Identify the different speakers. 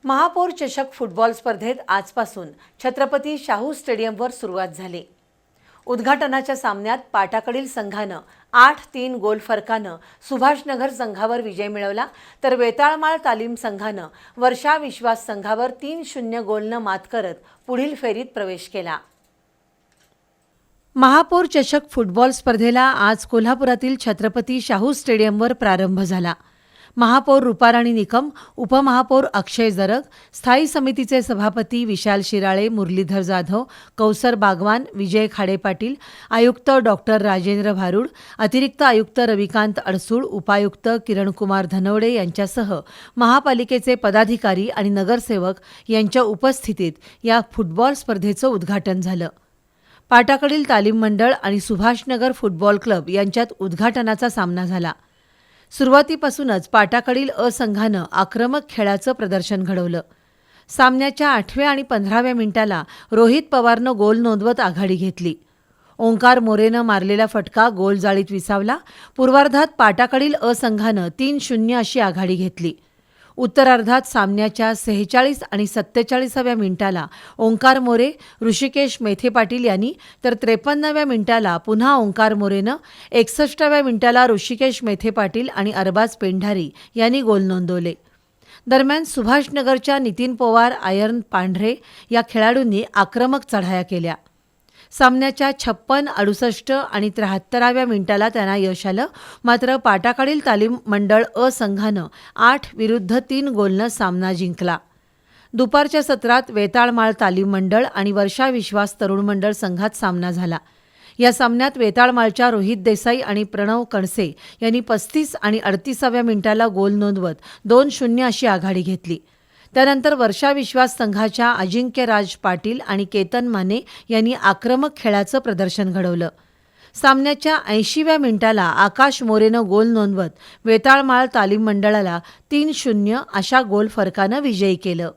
Speaker 1: महापौर चषक फुटबॉल स्पर्धेत आजपासून छत्रपती शाहू स्टेडियमवर सुरुवात झाली। उद्घाटनाच्या सामन्यात पाटाकडील संघानं 8-3 गोल फरकानं सुभाषनगर संघावर विजय मिळवला, तर वेताळमाळ तालीम संघानं वर्षा विश्वास संघावर 3-0 गोलनं मात करत पुढील फेरीत प्रवेश केला। महापौर चषक फुटबॉल स्पर्धेला आज कोल्हापुरातील छत्रपती शाहू स्टेडियमवर प्रारंभ झाला। महापौर रूपाराणी निकम, उपमहापौर अक्षय जरग, स्थायी समितीचे सभापती विशाल शिराळे, मुरलीधर जाधव, कौसर बागवान, विजय खाडे पाटील, आयुक्त डॉक्टर राजेंद्र भारूड, अतिरिक्त आयुक्त रविकांत अडसूळ, उपायुक्त किरणकुमार धनवडे यांच्यासह महापालिकेचे पदाधिकारी आणि नगरसेवक यांच्या उपस्थितीत या फुटबॉल स्पर्धेचं उद्घाटन झालं। पाटाकडील तालीम मंडळ आणि सुभाषनगर फुटबॉल क्लब यांच्यात उद्घाटनाचा सामना झाला। सुरुवातीपासूनच पाटाकडील अ संघानं आक्रमक खेळाचं प्रदर्शन घडवलं। सामन्याच्या 8व्या आणि 15व्या मिनिटाला रोहित पवारनं गोल नोंदवत आघाडी घेतली। ओंकार मोरेनं मारलेला फटका गोल जाळीत विसावला। पूर्वार्धात पाटाकडील अ संघानं 3-0 अशी आघाडी घेतली। उत्तरार्धात सामन्याच्या 46 आणि 47व्या मिनिटाला ओंकार मोरे, ऋषिकेश मेथे पाटील यांनी, तर 53व्या मिनिटाला पुन्हा ओंकार मोरेनं, 61व्या मिनिटाला ऋषिकेश मेथे पाटील आणि अरबाज पेंढारी यांनी गोल नोंदवले। दरम्यान सुभाषनगरच्या नितीन पवार, आयर्न पांढरे या खेळाडूंनी आक्रमक चढाया केल्या। सामन्याच्या 56, 68 आणि 73व्या मिनिटाला त्यांना यश आलं, मात्र पाटाकडील तालीम मंडळ अ संघानं 8-3 गोलनं सामना जिंकला। दुपारच्या सत्रात वेताळमाळ तालीम मंडळ आणि वर्षा विश्वास तरुण मंडळ संघात सामना झाला। या सामन्यात वेताळमाळच्या रोहित देसाई आणि प्रणव कणसे यांनी 35 आणि 38व्या मिनिटाला गोल नोंदवत 2-0 अशी आघाडी घेतली। त्यानंतर वर्षा विश्वास संघाच्या अजिंक्य राज पाटील आणि केतन माने यांनी आक्रमक खेळाचं प्रदर्शन घडवलं। सामन्याच्या 80व्या मिनिटाला आकाश मोरेनं गोल नोंदवत वेताळमाळ तालीम मंडळाला 3-0 अशा गोल फरकानं विजयी केलं।